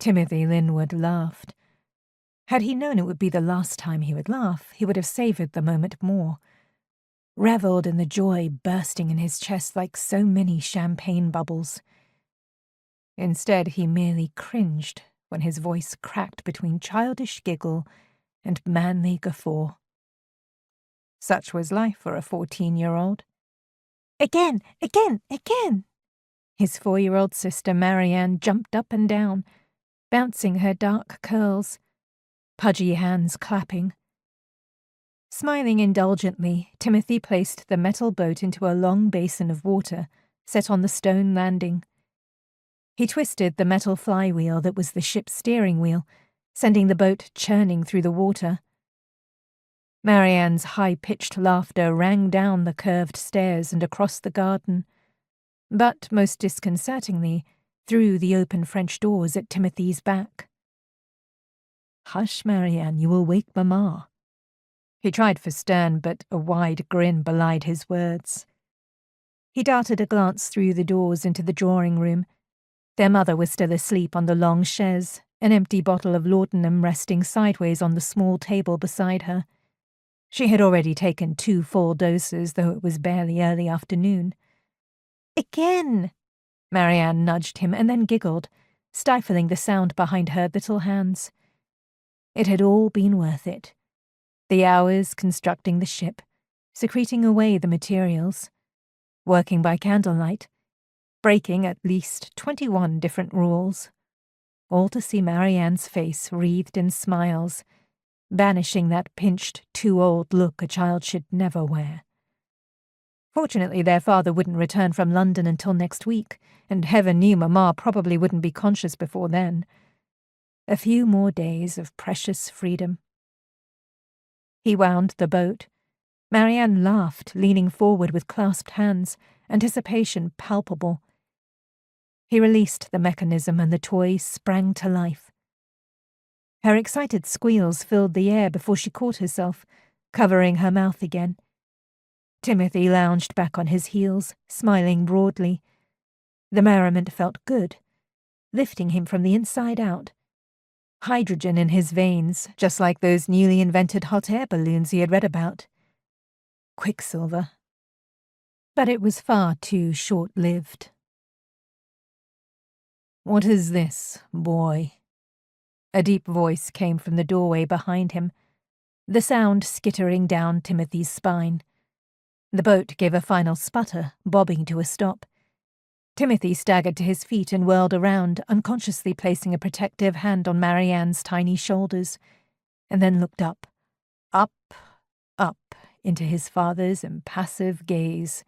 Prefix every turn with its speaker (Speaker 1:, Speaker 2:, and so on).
Speaker 1: Timothy Linwood laughed. Had he known it would be the last time he would laugh, he would have savoured the moment more, revelled in the joy bursting in his chest like so many champagne bubbles. Instead, he merely cringed when his voice cracked between childish giggle and manly guffaw. Such was life for a 14-year-old. Again! Again! Again! His 4-year-old sister Marianne jumped up and down, bouncing her dark curls, pudgy hands clapping. Smiling indulgently, Timothy placed the metal boat into a long basin of water set on the stone landing. He twisted the metal flywheel that was the ship's steering wheel, sending the boat churning through the water. Marianne's high-pitched laughter rang down the curved stairs and across the garden, but most disconcertingly, through the open French doors at Timothy's back. "Hush, Marianne, you will wake Mamma." He tried for stern, but a wide grin belied his words. He darted a glance through the doors into the drawing-room. Their mother was still asleep on the long chaise, an empty bottle of laudanum resting sideways on the small table beside her. She had already taken 2 full doses, though it was barely early afternoon. "Again!" Marianne nudged him and then giggled, stifling the sound behind her little hands. It had all been worth it. The hours constructing the ship, secreting away the materials, working by candlelight, breaking at least 21 different rules, all to see Marianne's face wreathed in smiles, banishing that pinched, too-old look a child should never wear. Fortunately, their father wouldn't return from London until next week, and heaven knew Mamma probably wouldn't be conscious before then. A few more days of precious freedom. He wound the boat. Marianne laughed, leaning forward with clasped hands, anticipation palpable. He released the mechanism and the toy sprang to life. Her excited squeals filled the air before she caught herself, covering her mouth again. Timothy lounged back on his heels, smiling broadly. The merriment felt good, lifting him from the inside out. Hydrogen in his veins, just like those newly invented hot air balloons he had read about. Quicksilver. But it was far too short-lived. "What is this, boy?" A deep voice came from the doorway behind him, the sound skittering down Timothy's spine. The boat gave a final sputter, bobbing to a stop. Timothy staggered to his feet and whirled around, unconsciously placing a protective hand on Marianne's tiny shoulders, and then looked up, into his father's impassive gaze.